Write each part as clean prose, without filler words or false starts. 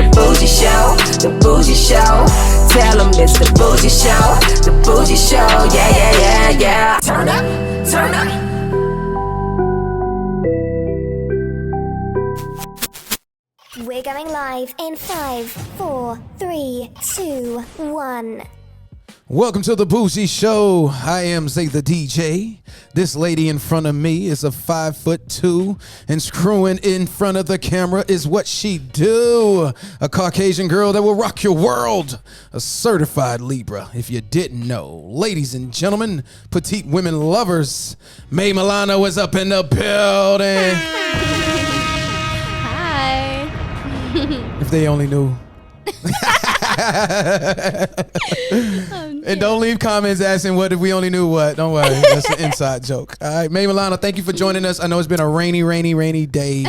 the Bougie Show, the Bougie Show. Tell them it's the Bougie Show, the Bougie Show. Yeah, yeah, yeah, yeah. Turn up, turn up. We're going live in 5, 4, 3, 2, 1. Welcome to the Bougie Show. I am Zay the DJ. This lady in front of me is a 5'2", and screwing in front of the camera is what she do. A Caucasian girl that will rock your world. A certified Libra, if you didn't know. Ladies and gentlemen, petite women lovers, May Milano is up in the building. Hi. If they only knew. And don't leave comments asking what if we only knew what. Don't worry, that's an inside joke. All right, May Milano, thank you for joining us. I know it's been a rainy day,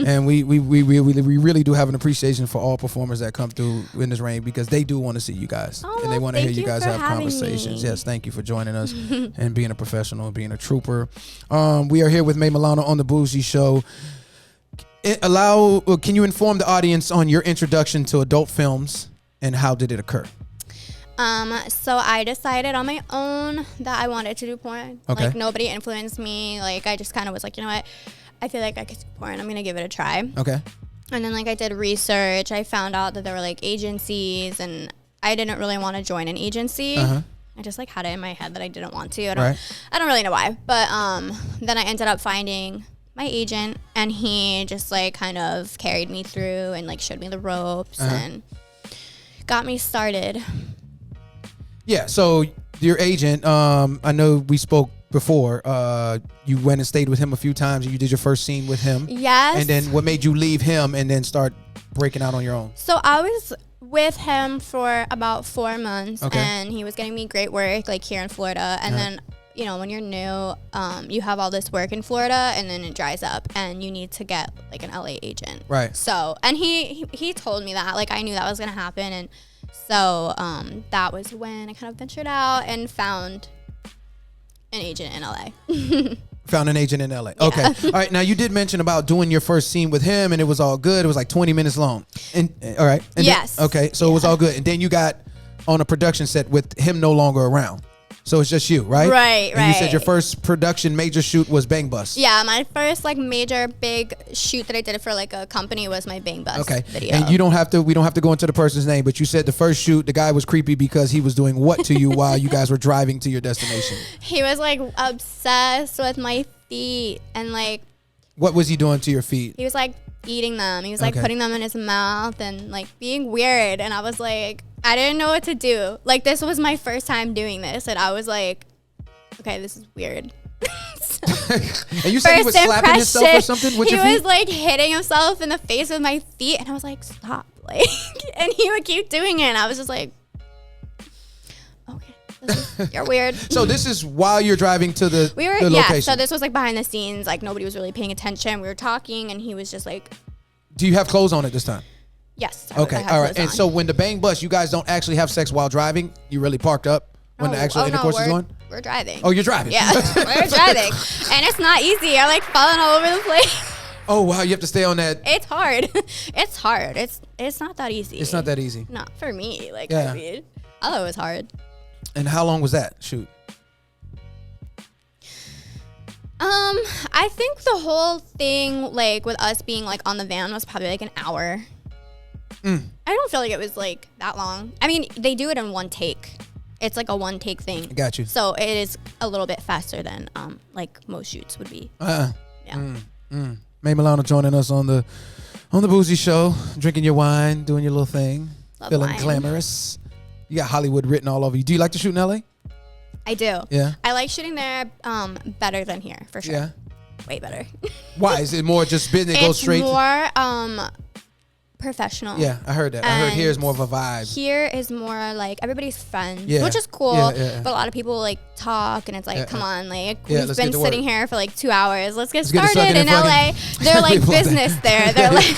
and we really do have an appreciation for all performers that come through in this rain, because they do want to see you guys, and they want to hear you guys have conversations. Yes, thank you for joining us and being a professional and being a trooper. We are here with May Milano on the Bougie Show. Can you inform the audience on your introduction to adult films and how did it occur? So I decided on my own that I wanted to do porn. Okay. Like, nobody influenced me. Like, I just kind of was like, you know what? I feel like I could do porn. I'm going to give it a try. Okay. And then, like, I did research. I found out that there were, like, agencies, and I didn't really want to join an agency. Uh-huh. I just, like, had it in my head that I didn't want to. I don't really know why. But then I ended up finding my agent, and he just, like, kind of carried me through and, like, showed me the ropes and got me started. Yeah, so your agent, I know we spoke before. You went and stayed with him a few times, and you did your first scene with him. Yes. And then what made you leave him and then start breaking out on your own? So I was with him for about 4 months, and he was getting me great work, like, here in Florida. And then, you know, when you're new, you have all this work in Florida, and then it dries up, and you need to get, like, an LA agent. Right. So, and he told me that. Like, I knew that was going to happen, and so that was when I kind of ventured out and found an agent in LA. Found an agent in LA. Yeah. Okay. All right. Now, you did mention about doing your first scene with him, and it was all good. It was like 20 minutes long. And all right. And yes. Then, okay. So it was all good. And then you got on a production set with him no longer around. So it's just you, right? Right, and you said your first production major shoot was Bang Bus. Yeah, my first, like, major big shoot that I did for, like, a company was my Bang Bus video. And we don't have to go into the person's name, but you said the first shoot, the guy was creepy because he was doing what to you while you guys were driving to your destination? He was, like, obsessed with my feet, and, like... What was he doing to your feet? He was, like, eating them. He was, like, putting them in his mouth and, like, being weird. And I was like, I didn't know what to do. Like, this was my first time doing this, and I was like, okay, this is weird. And you said he was slapping himself or something with your feet? He was, like, hitting himself in the face with my feet, and I was like, stop. Like, and he would keep doing it, and I was just like, okay. You're weird. So this is while you're driving to the location? Yeah, so this was, like, behind the scenes. Like, nobody was really paying attention. We were talking, and he was just like... Do you have clothes on at this time? Yes. Okay, all right. And so when the Bang Bus, you guys don't actually have sex while driving? You really parked up when the actual intercourse is going? We're driving. Oh, you're driving? Yeah, we're driving. And it's not easy. I'm, like, falling all over the place. Oh, wow, you have to stay on that. It's hard. It's hard. It's not that easy. It's not that easy. Not for me. Like, yeah. I mean, I thought it was hard. And how long was that shoot? I think the whole thing, like, with us being, like, on the van was probably, like, an hour. I don't feel like it was, like, that long. I mean, they do it in one take. It's, like, a one take thing. I got you. So it is a little bit faster than, like, most shoots would be. Yeah. May Milano joining us on the Bougie Show, drinking your wine, doing your little thing, feeling glamorous. You got Hollywood written all over you. Do you like to shoot in LA? I do. Yeah. I like shooting there better than here, for sure. Yeah. Way better. Why? Is it more just business? It goes straight? It's more professional. Yeah, I heard that. I heard here is more of a vibe. Here is more like everybody's friends, yeah. which is cool. Yeah. But a lot of people, like, talk, and it's like, come on, like, we've let's been sitting here for, like, 2 hours. Let's get started in LA. They're like business there. They're like...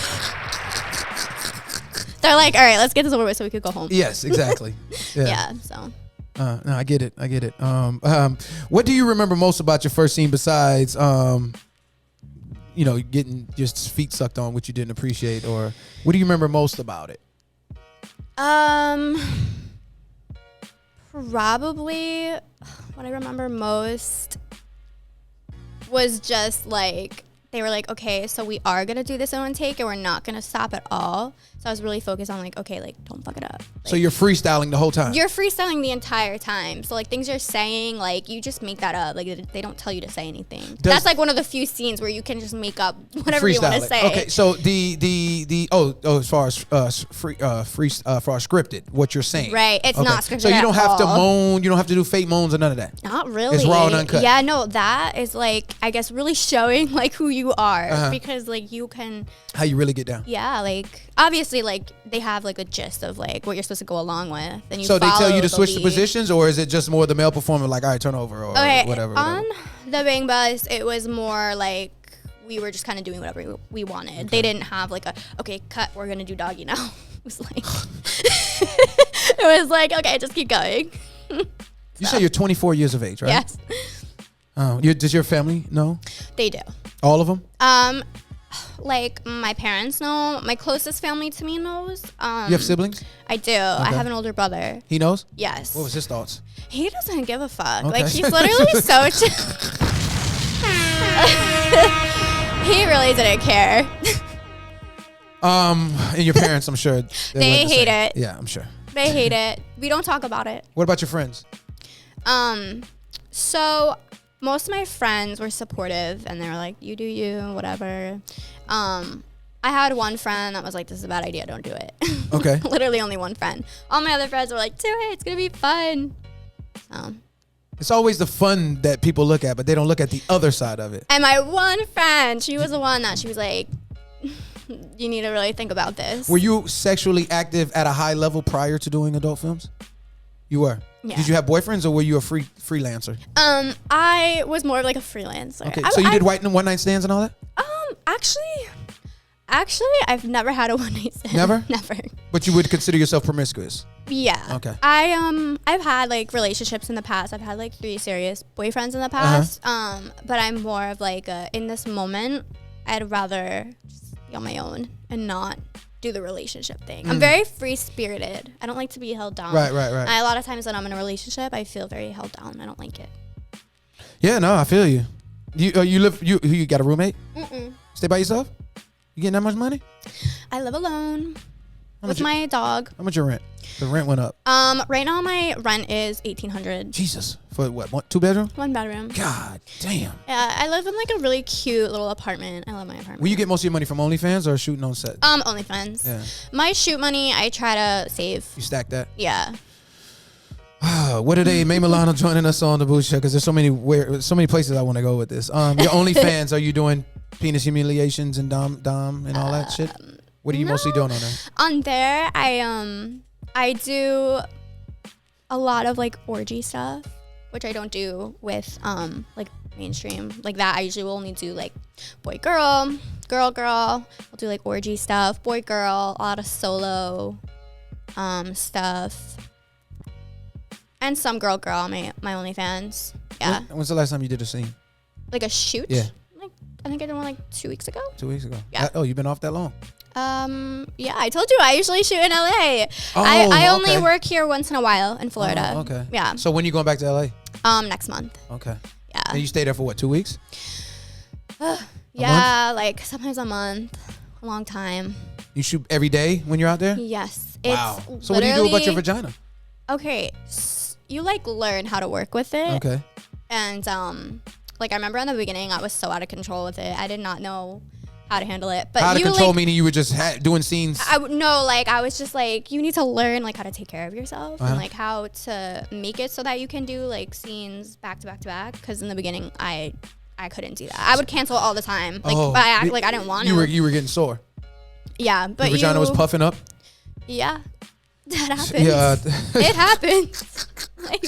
They're like, all right, let's get this over with so we could go home. Yes, exactly. Yeah, so. No, I get it. What do you remember most about your first scene besides, getting your feet sucked on, which you didn't appreciate, or what do you remember most about it? Probably what I remember most was just like they were like, okay, so we are gonna do this in one take and we're not gonna stop at all. So I was really focused on like, okay, like don't fuck it up. Like, So you're freestyling the whole time? You're freestyling the entire time. So like things you're saying, like you just make that up. Like they don't tell you to say anything. That's like one of the few scenes where you can just make up whatever you want to say. Okay, so as far as scripted, what you're saying, right? It's not scripted. So you don't have to all. moan. You don't have to do fake moans or none of that. Not really. It's raw and uncut. Yeah, no, that is like I guess really showing like who you are because like you can. How you really get down. Yeah, like obviously like they have like a gist of like what you're supposed to go along with. And you so they tell you to switch the lead. positions, or is it just more the male performer like, all right, turn over or whatever? On the Bang Bus, it was more like we were just kind of doing whatever we wanted. Okay. They didn't have like okay, cut, we're gonna do doggy now. It was like it was like okay, just keep going. You say you're 24 years of age, right? Yes. Does your family know? They do. All of them? Like my parents know. My closest family to me knows. You have siblings? I do. Okay. I have an older brother. He knows? Yes. What was his thoughts? He doesn't give a fuck. Okay. Like he's literally so. He really didn't care. And your parents, I'm sure they hate it. Yeah, I'm sure. They hate it. We don't talk about it. What about your friends? So most of my friends were supportive and they were like, you do you, whatever. I had one friend that was like, this is a bad idea, don't do it. Okay. Literally only one friend. All my other friends were like, do it, it's gonna be fun. It's always the fun that people look at, but they don't look at the other side of it. And my one friend, she was the one that she was like, you need to really think about this. Were you sexually active at a high level prior to doing adult films? You were? Yeah. Did you have boyfriends or were you a freelancer? I was more of like a freelancer. Okay, so you did one night stands and all that? Actually, I've never had a one night stand. Never? Never. But you would consider yourself promiscuous? Yeah. Okay. I've had like relationships in the past. I've had like 3 serious boyfriends in the past. But I'm more of like in this moment, I'd rather just be on my own and not do the relationship thing. I'm very free spirited. I don't like to be held down. Right. A lot of times when I'm in a relationship, I feel very held down. I don't like it. Yeah, no, I feel you. You got a roommate? Mm-mm. Stay by yourself? You getting that much money? I live alone with my dog. How much your rent? The rent went up. Right now my rent is $1,800. Jesus. For what? 2 bedroom? 1 bedroom. God damn. Yeah, I live in like a really cute little apartment. I love my apartment. Will you get most of your money from OnlyFans or shooting on set? OnlyFans. Yeah. My shoot money, I try to save. You stack that? Yeah. What are they? May Milano joining us on the Bougie Show because there's so many places I want to go with this. Your OnlyFans, are you doing penis humiliations and dom and all that shit? What are you mostly doing on there? On there, I do a lot of like orgy stuff, which I don't do with like mainstream like that. I usually will only do like boy girl, girl girl. I'll do like orgy stuff, boy girl, a lot of solo stuff. And some girl on my OnlyFans. Yeah. When's the last time you did a scene? Like a shoot? Yeah. Like I think I did one like 2 weeks ago. 2 weeks ago. Yeah. Oh, you've been off that long? Yeah, I told you I usually shoot in LA. Oh, I only okay. work here once in a while in Florida. Oh, okay. Yeah. So when you going back to LA? Next month. Okay. Yeah. And you stay there for what, 2 weeks? Yeah, like sometimes a month. A long time. You shoot every day when you're out there? Yes. Wow. It's So what do you do about your vagina? Okay. You like learn how to work with it. Okay. And like I remember in the beginning I was so out of control with it. I did not know how to handle it. But out of control meaning you were just doing scenes? I was just like, you need to learn like how to take care of yourself and like how to make it so that you can do like scenes back to back to back. Because in the beginning I couldn't do that. I would cancel all the time. Like I act like I didn't want to. You were getting sore. Yeah, but your vagina was puffing up. Yeah, that happens. Yeah, it happens. Like,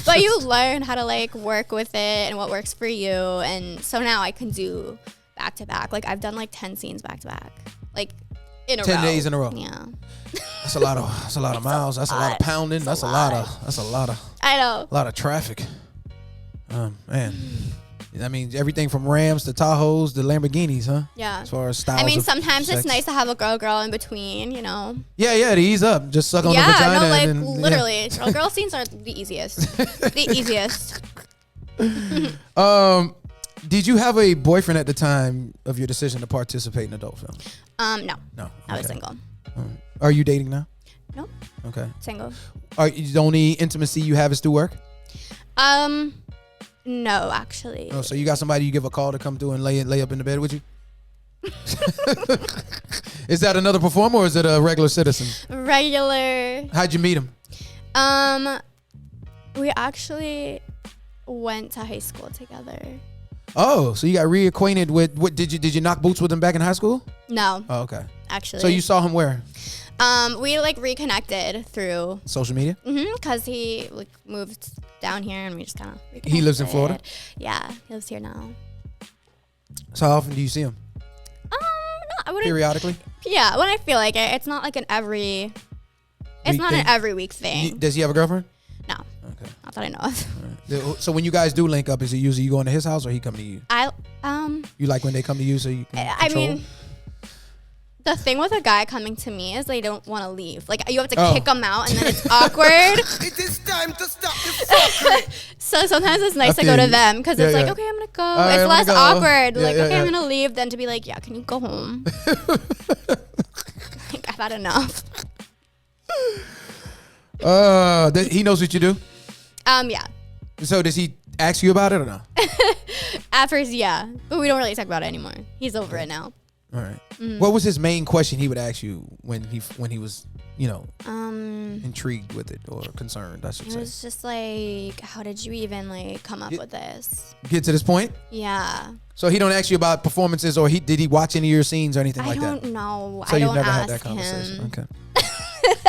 but you learn how to like work with it and what works for you, and so now I can do back to back. Like I've done like 10 scenes back to back, like in a row. 10 days in a row. Yeah, that's a lot of miles. That's a lot of pounding. That's a lot of. I know. A lot of traffic. Man. I mean, everything from Rams to Tahoes to Lamborghinis, huh? Yeah. As far as styles. I mean, of sometimes sex. it's nice to have a girl in betwom, you know. Yeah, to ease up. Just suck on the Yeah, vagina. no, like and then, literally, girl scenes are the easiest. The easiest. Did you have a boyfriend at the time of your decision to participate in adult films? No. No. I was single. Are you dating now? Nope. Okay. Single. Are the only intimacy you have is through work? No, actually. Oh, so you got somebody you give a call to come through and lay up in the bed with you? Is that another performer or is it a regular citizen? Regular. How'd you meet him? We actually went to high school together. Oh, so you got reacquainted with what? Did you knock boots with him back in high school? No. Oh, okay. Actually. So you saw him where? We like reconnected through Social media? because he like moved down here and we just kind of He lives in Florida? Yeah, he lives here now. So how often do you see him? No, I wouldn't. Periodically? Yeah, when I feel like it. It's not like an every. It's not an every week thing. Does he have a girlfriend? No. Okay. Not that I know of. So when you guys do link up, is it usually you going to his house or he come to you? You like when they come to you so you can control? I mean, the thing with a guy coming to me is they don't want to leave. Like you have to kick them out and then it's awkward. It is time to stop the fuckery. So sometimes it's nice to go to them because it's like, okay, I'm going to go. Right, it's I'm less gonna go. awkward. Yeah, like, yeah, okay, yeah. I'm going to leave. Then to be like, yeah, can you go home? Like, I've had enough. He knows what you do? Yeah. So does he ask you about it or no? At first, yeah. But we don't really talk about it anymore. He's over it now. All right. What was his main question he would ask you when he was, intrigued with it or concerned, I should It say? was just like, how did you even like come up with this? Get to this point? Yeah. So he don't ask you about performances or did he watch any of your scenes or anything I like that? don't know. So I you've don't never ask had that conversation. him. Okay.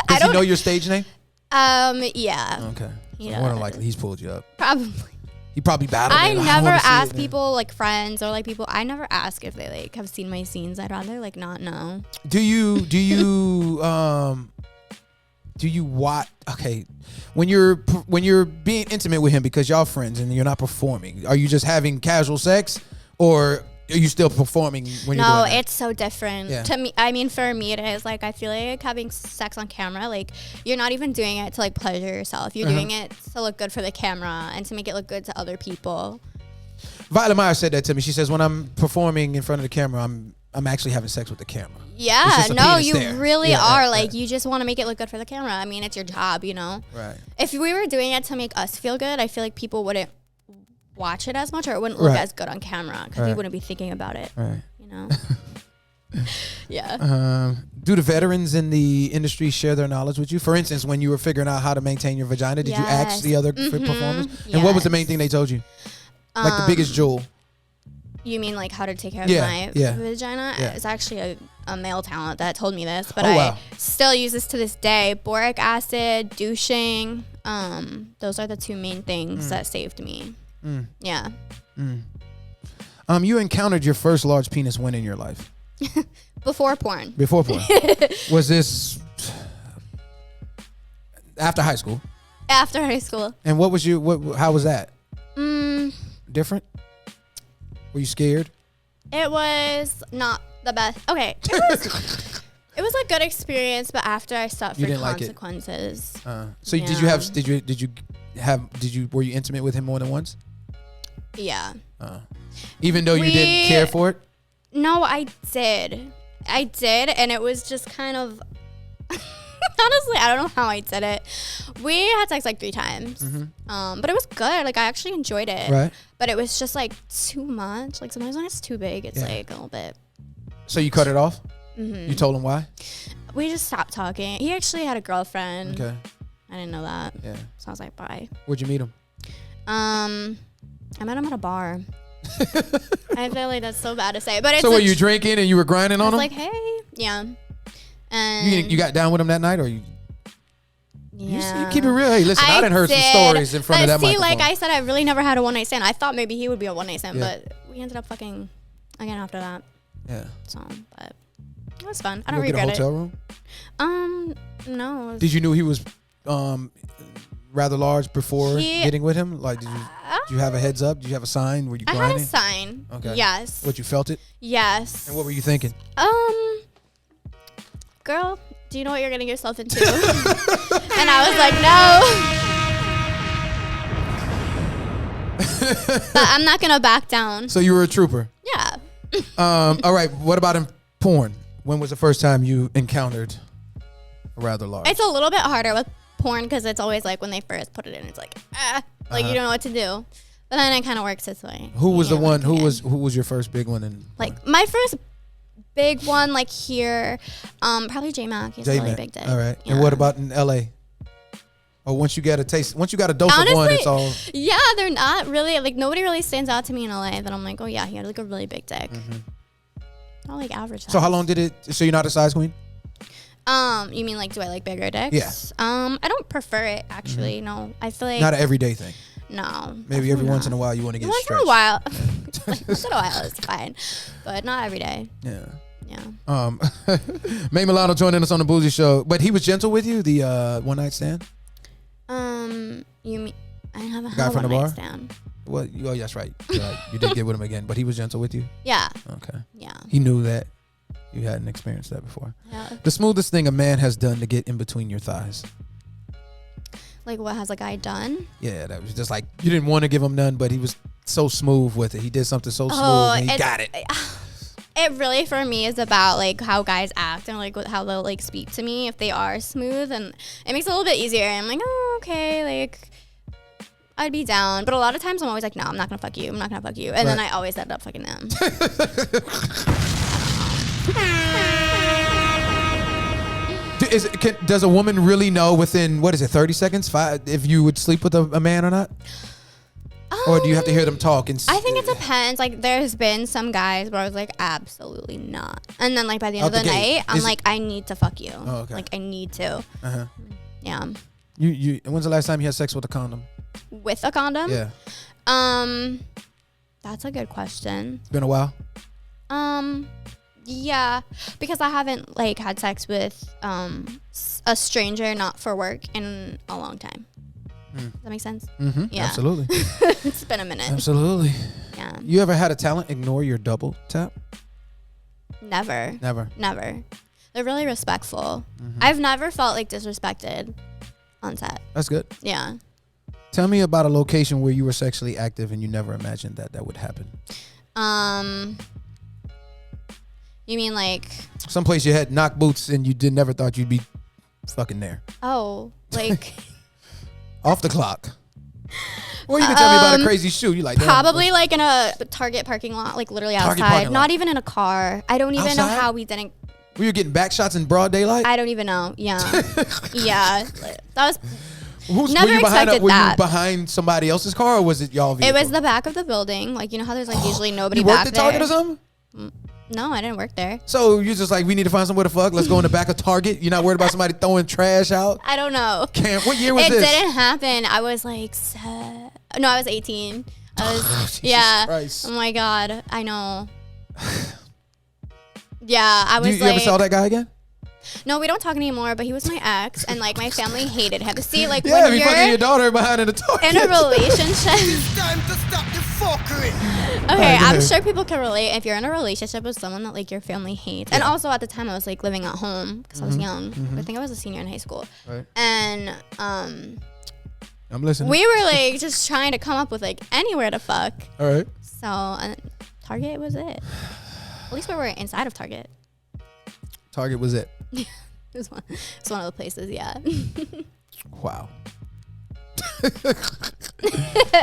Does he know your stage name? Yeah. Okay. He So more than does. likely he's pulled you up. Probably. He probably battled I it. never wanna see ask it. people like friends or like people. I never ask if they like have seen my scenes. I'd rather like not know. Do you watch? Okay, when you're being intimate with him because y'all friends and you're not performing, are you just having casual sex, or are you still performing when you're No, doing that? it's so different Yeah. to me. I mean, for me, it is like I feel like having sex on camera. Like you're not even doing it to like pleasure yourself. You're doing it to look good for the camera and to make it look good to other people. Violet Meyer said that to me. She says when I'm performing in front of the camera, I'm actually having sex with the camera. It's Yeah, just a no, penis you there. really Yeah, are. yeah, Like yeah. you just want to make it look good for the camera. I mean, it's your job, you know. Right. If we were doing it to make us feel good, I feel like people wouldn't watch it as much, or it wouldn't look Right. as good on camera because we Right. wouldn't be thinking about it. Right. You know. Yeah. Do the veterans in the industry share their knowledge with you? For instance, when you were figuring out how to maintain your vagina, did you ask Yes. the other performers? And what was the main Yes. thing they told you? Like the biggest jewel? You mean like how to take care of Yeah, my yeah. vagina? Yeah. It's actually a male talent that told me this, but Oh, I wow. still use this to this day. Boric acid, douching. Those are the two main things that saved me. Yeah. You encountered your first large penis when in your life? Before porn. Before porn. Was this after high school? After high school. And what was how was that? Different? Were you scared? It was not the best. Okay. It was a good experience, but after I suffered You didn't like it? consequences. So were you intimate with him more than once? Yeah. Even though you didn't care for it? No, I did. And it was just kind of honestly, I don't know how I did it. We had sex like 3 times. But it was good. Like I actually enjoyed it. Right. But it was just like too much. Like sometimes when it's too big, it's like a little bit. So you cut it off? You told him why? We just stopped talking. He actually had a girlfriend. Okay. I didn't know that. Yeah. So I was like, bye. Where'd you meet him? I met him at a bar. I feel like that's so bad to say, but it's So were you drinking and you were grinding I on was him? like, hey, yeah. And You got down with him that night, or you? yeah. You keep it real. Hey, listen, I done heard some stories in front of that see, microphone. like I said, I really never had a one night stand. I thought maybe he would be a one night stand, Yeah. but we ended up fucking again after that. Yeah. So, but it was fun. I You don't go get a regret hotel room? it. No. Did you knew he was rather large before getting with him? Like, did you have a heads up? Did you have a sign? Were you grinding? I had a sign. Okay. Yes. What, you felt it? Yes. And what were you thinking? Girl, do you know what you're getting yourself into? And I was like, no. But I'm not gonna back down. So you were a trooper. Yeah. All right. What about in porn? When was the first time you encountered a rather large? It's a little bit harder with porn because it's always like when they first put it in, it's like like you don't know what to do. But then it kind of works its way. Who was the one? Who was your first big one? In like my first big one, like here, probably J-Mac. He's a really big dick. All right. Yeah. And what about in LA? Or once you got a taste, once you got a dose Honestly, of one, it's all. Yeah, they're not really like nobody really stands out to me in LA that I'm like, oh yeah, he had like a really big dick. Not like average size. So how long did it? So you're not a size queen? You mean like do I like bigger dicks? Yeah. I don't prefer it actually. No, I feel like Not an everyday thing. no. Maybe every once in a while you want to get Once in stretched. a while, like, once in a while it's fine, but not every day. Yeah. Yeah. May Milano joining us on the Bougie Show, but he was gentle with you. The one night stand. You mean I didn't have a guy hell from of the a bar? night stand. Well, oh, that's right. You're right. You did get with him again, but he was gentle with you. Yeah. Okay. Yeah. He knew that you hadn't experienced that before. Yeah. The smoothest thing a man has done to get in between your thighs. Like what has a guy done? Yeah, that was just like you didn't want to give him none, but he was so smooth with it. He did something so smooth, and he got it. It really for me is about like how guys act and like how they'll like speak to me if they are smooth, and it makes it a little bit easier. I'm like, oh, okay, like I'd be down, but a lot of times I'm always like, no, I'm not gonna fuck you. I'm not gonna fuck you, and then I always end up fucking them. Does a woman really know within 30 seconds if you would sleep with a man or not? Or do you have to hear them talk? I think it depends. Like, there's been some guys where I was like, absolutely not. And then, like, by the end of the night, I'm like, I need to fuck you. Oh, okay. Like, I need to. Yeah. When's the last time you had sex with a condom? With a condom? Yeah. That's a good question. It's been a while? Yeah. Because I haven't, like, had sex with a stranger, not for work, in a long time. Does that make sense? Mm-hmm. Yeah. Absolutely. It's been a minute. Absolutely. Yeah. You ever had a talent ignore your double tap? Never. Never. They're really respectful. I've never felt like disrespected on set. That's good. Yeah. Tell me about a location where you were sexually active and you never imagined that would happen. You mean like someplace you had knock boots and you never thought you'd be fucking there. Oh, like off the clock. Or you can tell me about a crazy shoot. You like probably like in a Target parking lot, like literally outside. Not even in a car. I don't even know how we didn't. Were you getting back shots in broad daylight? I don't even know. Yeah. Yeah. That was never expected that. Were you behind somebody else's car or was it y'all vehicle? It was the back of the building. Like, you know how there's like usually nobody you back there. You worked at Target or something? No, I didn't work there. So you're just like, we need to find somewhere to fuck. Let's go in the back of Target. You're not worried about somebody throwing trash out? I don't know. What year was this? It didn't happen. I was like, no, I was 18. I was, Jesus Christ. Oh my God. I know. Yeah, I was you ever saw that guy again? No, we don't talk anymore, but he was my ex, and like my family hated him. See, like yeah, when you're fucking your daughter behind in the Target. in a relationship. It's time to stop the fuckery. Okay, I'm sure people can relate if you're in a relationship with someone that like your family hates. Yeah. And also at the time I was like living at home because I was young. I think I was a senior in high school. Right. And I'm listening. we were like just trying to come up with like anywhere to fuck. All right. So Target was it. At least we were inside of Target. Target was it. It's one of the places, yeah. Wow. You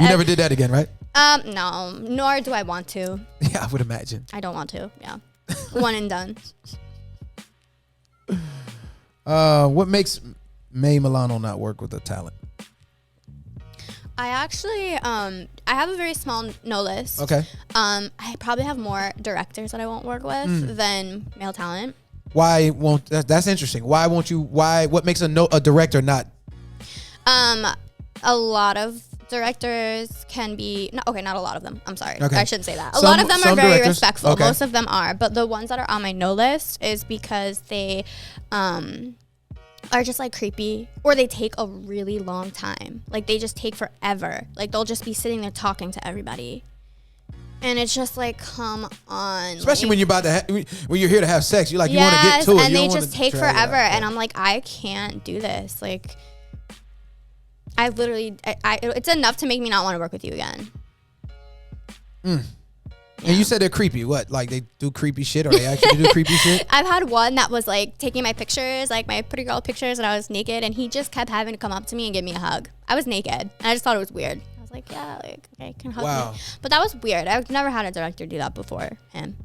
never did that again, right? No, nor do I want to. Yeah, I would imagine. I don't want to, yeah. One and done. What makes May Milano not work with a talent? I actually, I have a very small no list. Okay. I probably have more directors that I won't work with than male talent. Why won't that's interesting. Why won't you? What makes a director not? A lot of directors can be not a lot of them. I'm sorry, okay. I shouldn't say that. A lot of them are very respectful. Okay. Most of them are, but the ones that are on my no list is because they, are just like creepy, or they take a really long time. Like they just take forever. Like they'll just be sitting there talking to everybody. And it's just like, come on. Especially like, when you're about to when you're here to have sex, you're like, you want to get to it. And you they don't just wanna take drag it forever. out. And I'm like, I can't do this. Like, I literally, it's enough to make me not want to work with you again. And you said they're creepy. What? Like they do creepy shit, or they actually do creepy shit? I've had one that was like taking my pictures, like my pretty girl pictures, and I was naked, and he just kept having to come up to me and give me a hug. I was naked, and I just thought it was weird. I was like, yeah, like, okay, can hug me. But that was weird. I've never had a director do that before him.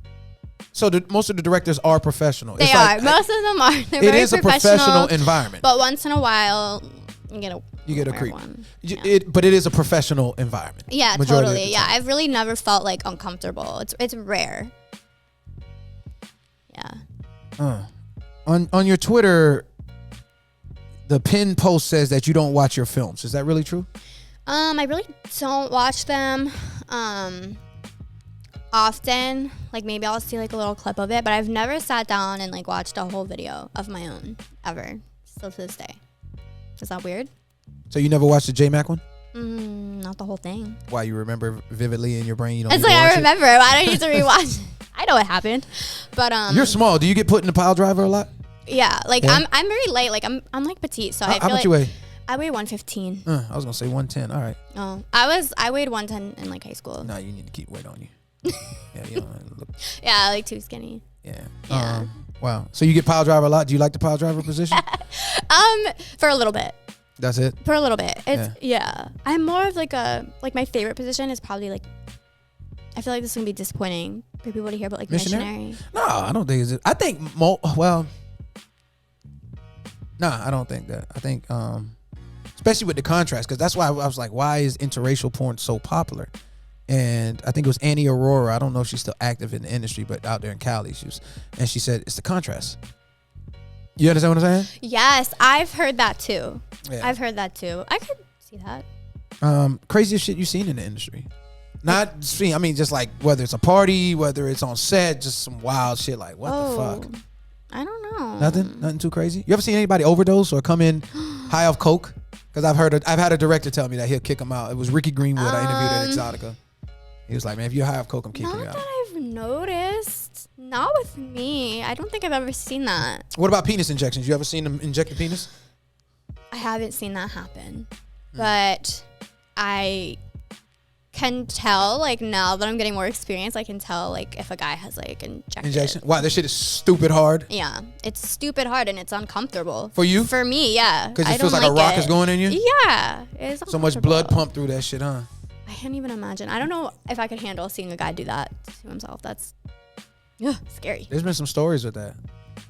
So most of the directors are professional. They are. Most of them are. They're it very is a professional environment. But once in a while, you get a creep. one. But it is a professional environment. Yeah, majority of the totally. Yeah, time. I've really never felt like uncomfortable. It's rare. Yeah. On your Twitter, the pinned post says that you don't watch your films. Is that really true? I really don't watch them often. Like maybe I'll see like a little clip of it, but I've never sat down and like watched a whole video of my own ever. Still to this day. Is that weird? So you never watched the J-Mac one? Not the whole thing. Why, you remember vividly in your brain? You don't. It's need like to watch I remember. I don't need to rewatch. I know what happened, but You're small. Do you get put in the pile driver a lot? Yeah, like Yeah? I'm very light. Like I'm like petite, so I feel How much like you weigh? I weigh 115. I was gonna say 110. All right. Oh, I weighed 110 in like high school. No, you need to keep weight on you. Yeah, you don't look. Yeah, like too skinny. Yeah. Yeah. Wow. So you get pile driver a lot. Do you like the pile driver position? For a little bit. That's it. For a little bit. It's yeah. I'm more of like my favorite position is probably like. I feel like this is gonna be disappointing for people to hear, but like missionary. No, I don't think it's. I think well. Nah, I don't think that. I think especially with the contrast, because that's why I was like, why is interracial porn so popular? And I think it was Annie Aurora. I don't know if she's still active in the industry, but out there in Cali, she said it's the contrast. You understand what I'm saying? Yes, I've heard that too. Yeah. I've heard that too. I could see that. Craziest shit you've seen in the industry. Not see, I mean, just like whether it's a party, whether it's on set, just some wild shit. Like what the fuck? I don't know. Nothing too crazy. You ever seen anybody overdose or come in high off coke? Because I've had a director tell me that he'll kick him out. It was Ricky Greenwood. I interviewed at Exotica. He was like, man, if you're high off coke, I'm kicking you out. Not that I've noticed. Not with me. I don't think I've ever seen that. What about penis injections? You ever seen them inject the penis? I haven't seen that happen. But I can tell, like, now that I'm getting more experience, I can tell, like, if a guy has, like, injection. Wow, this shit is stupid hard. Yeah, it's stupid hard and it's uncomfortable. For you? For me, yeah. Because it feels like a rock is going in you? Yeah. It's so much blood pumped through that shit, huh? I can't even imagine. I don't know if I could handle seeing a guy do that to himself. That's scary. There's been some stories with that.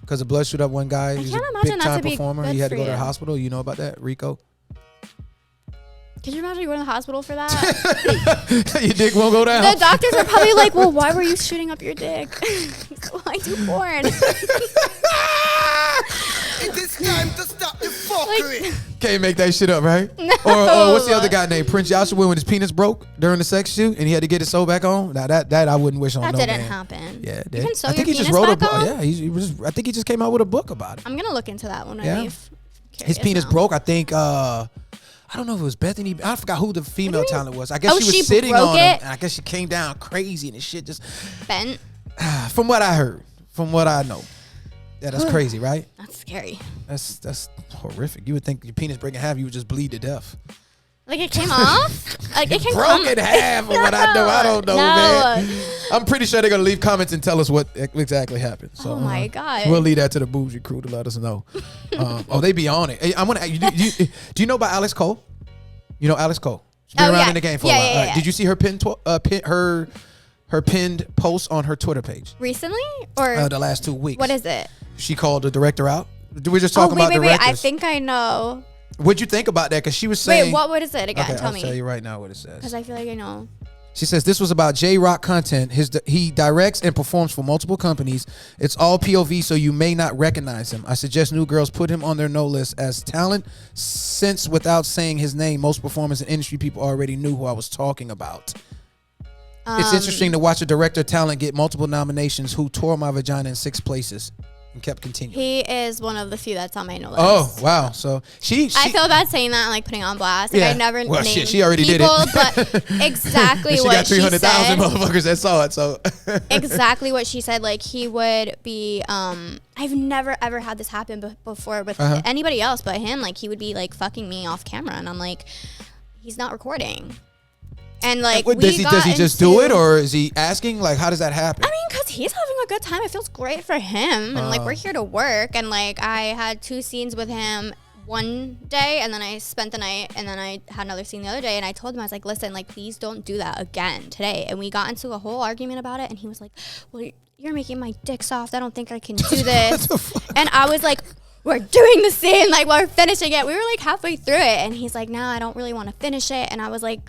Because the blood shoot up one guy. He's a big time performer. He had to go to the hospital. You know about that? Rico? Could you imagine going to the hospital for that? Your dick won't go down. The doctors are probably like, well, why were you shooting up your dick? Well, I do porn. It is time to stop the fuckery. Can't make that shit up, right? No. Or what's the other guy named Prince Joshua when his penis broke during the sex shoot and he had to get it sewed back on? Now that I wouldn't wish on no man. That didn't happen. Yeah, it You did. can sew I think your he just penis wrote a back book. on? Yeah, I think he just came out with a book about it. I'm gonna look into that when Yeah. I leave. His penis broke. I think. I don't know if it was Bethany. I forgot who the female talent was. I guess she was sitting on him. And I guess she came down crazy and the shit just bent. From what I heard, from what I know. Yeah, that's crazy, right? That's scary. That's horrific. You would think your penis break in half, you would just bleed to death. Like it came off? Like it can broke in half of what I know. I don't know, man. I'm pretty sure they're gonna leave comments and tell us what exactly happened. So, oh my God. We'll leave that to the Bougie crew to let us know. They be on it. Hey, I'm gonna. Do you know about Alex Cole? You know Alex Cole. She's been around in the game for a while. Yeah. Did you see her her pinned post on her Twitter page recently or the last 2 weeks? What is it? She called the director out. We're just talking about directors. I think I know. What'd you think about that? Because she was saying. Wait, what is it again? Okay, Tell me. I'll tell you right now what it says. Because I feel like I know. She says this was about J-Rock content. He directs and performs for multiple companies. It's all POV, so you may not recognize him. I suggest new girls put him on their no list as talent, since without saying his name, most performers and industry people already knew who I was talking about. It's interesting to watch a director talent get multiple nominations who tore my vagina in 6 places. and kept continuing? He is one of the few that's on my no list. Oh, wow. So she I feel bad saying that and like putting on blast. Like, Yeah. I never Well, named shit, she already did people, it. but exactly she what got she 300,000 said. motherfuckers that saw it. So Exactly what she said. Like he would be. I've never ever had this happen before with anybody else but him. Like he would be like fucking me off camera, and I'm like, he's not recording. And like, does he just do it, or is he asking? Like, how does that happen? I mean, because he's having a good time. It feels great for him. And like, we're here to work. And like, I had 2 scenes with him one day, and then I spent the night, and then I had another scene the other day. And I told him, I was like, listen, like, please don't do that again today. And we got into a whole argument about it. And he was like, well, you're making my dick soft. I don't think I can do this. And I was like, we're doing the scene. Like, we're finishing it. We were like halfway through it. And he's like, no, I don't really want to finish it. And I was like,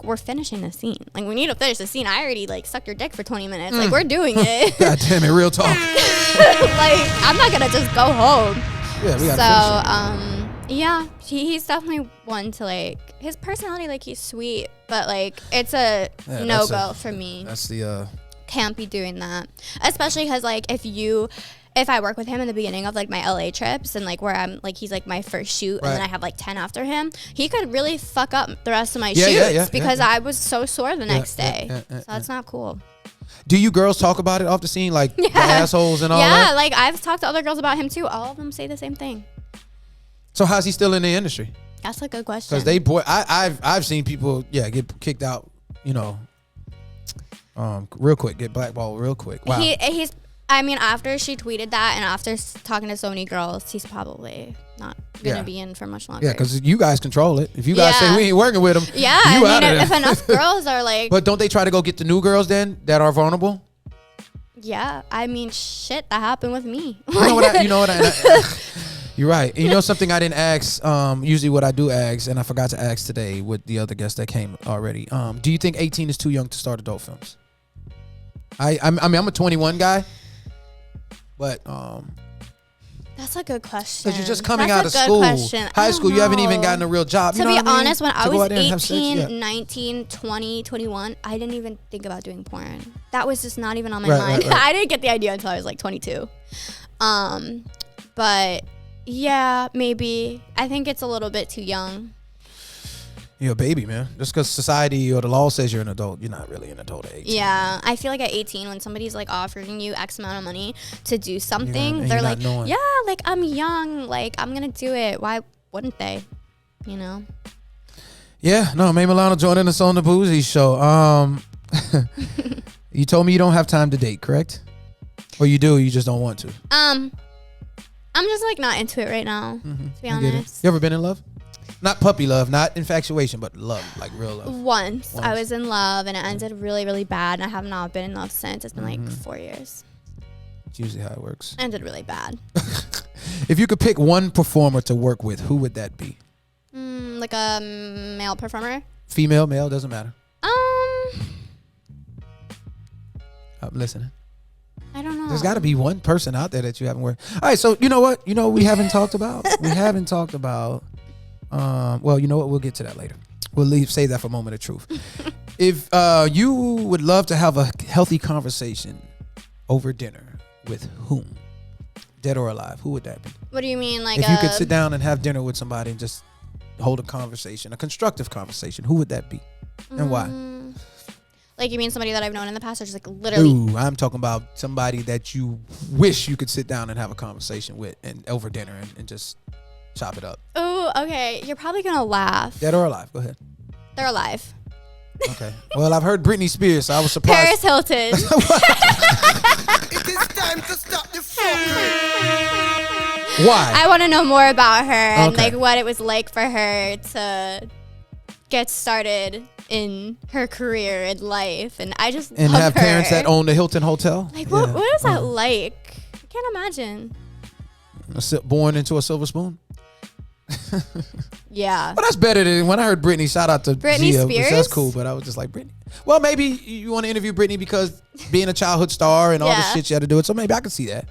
we're finishing the scene. Like, we need to finish the scene. I already, like, sucked your dick for 20 minutes. Like, we're doing it. God damn it, real talk. Like, I'm not going to just go home. Yeah, we gotta finish it. Yeah, he's definitely one to, like, his personality, like, he's sweet. But, like, it's a no-go for me. That's the... Can't be doing that. Especially because, like, if I work with him in the beginning of like my LA trips and like where I'm like he's like my first shoot and then I have like 10 after him, he could really fuck up the rest of my shoots because I was so sore the next day. So that's not cool. Do you girls talk about it off the scene, like the assholes and all that? Yeah, like I've talked to other girls about him too. All of them say the same thing. So how's he still in the industry? That's a good question. Because I've seen people get kicked out, you know, real quick, get blackballed real quick. Wow. He's. I mean, after she tweeted that and after talking to so many girls, he's probably not going to be in for much longer. Yeah, because you guys control it. If you guys say we ain't working with him, you out of there. If enough girls are like... But don't they try to go get the new girls then that are vulnerable? Yeah, I mean, shit, that happened with me. You know what? You're right. And you know something I didn't ask, usually what I do ask, and I forgot to ask today with the other guests that came already. Do you think 18 is too young to start adult films? I mean, I'm a 21 guy. But that's a good question. Because you're just coming out of school, high school, you haven't even gotten a real job. To be honest, when I was 18, 19, 20, 21, I didn't even think about doing porn. That was just not even on my mind. Right. I didn't get the idea until I was like 22. But yeah, maybe. I think it's a little bit too young. You're a baby, man. Just because society or the law says you're an adult, you're not really an adult at 18. Yeah, I feel like at 18, when somebody's like offering you X amount of money to do something, they're like, yeah, like I'm young, like I'm gonna do it. Why wouldn't they? You know? Yeah, no, May Milano joining us on the Bougie show. You told me you don't have time to date, correct? Or you do, you just don't want to? I'm just like not into it right now, to be honest. You ever been in love? Not puppy love, not infatuation, but love, like real love. Once. I was in love and it ended really, really bad. And I have not been in love since. It's been like 4 years. It's usually how it works. Ended really bad. If you could pick one performer to work with, who would that be? Like a male performer? Female, male, doesn't matter. I'm listening. I don't know. There's got to be one person out there that you haven't worked. All right, so you know what? You know what we haven't talked about? Well, you know what? We'll get to that later. We'll save that for a moment of truth. If you would love to have a healthy conversation over dinner with whom? Dead or alive? Who would that be? What do you mean? Like if you could sit down and have dinner with somebody and just hold a conversation, a constructive conversation, who would that be? And why? Like you mean somebody that I've known in the past or just like literally? Ooh, I'm talking about somebody that you wish you could sit down and have a conversation with and over dinner and just chop it up. Oh, okay. You're probably going to laugh. Dead or alive? Go ahead. They're alive. Okay. Well, I've heard Britney Spears, so I was surprised. Paris Hilton. It is time to stop the fuckery. Why? I want to know more about her and like what it was like for her to get started in her career and life, and I just and love have her. Parents that own the Hilton Hotel. Like what is that like? I can't imagine. Born into a silver spoon. Yeah. Well, that's better than when I heard Britney. Shout out to Britney Zia, Spears. That's cool, but I was just like Britney. Well, maybe you want to interview Britney because being a childhood star and all the shit you had to do it. So maybe I could see that.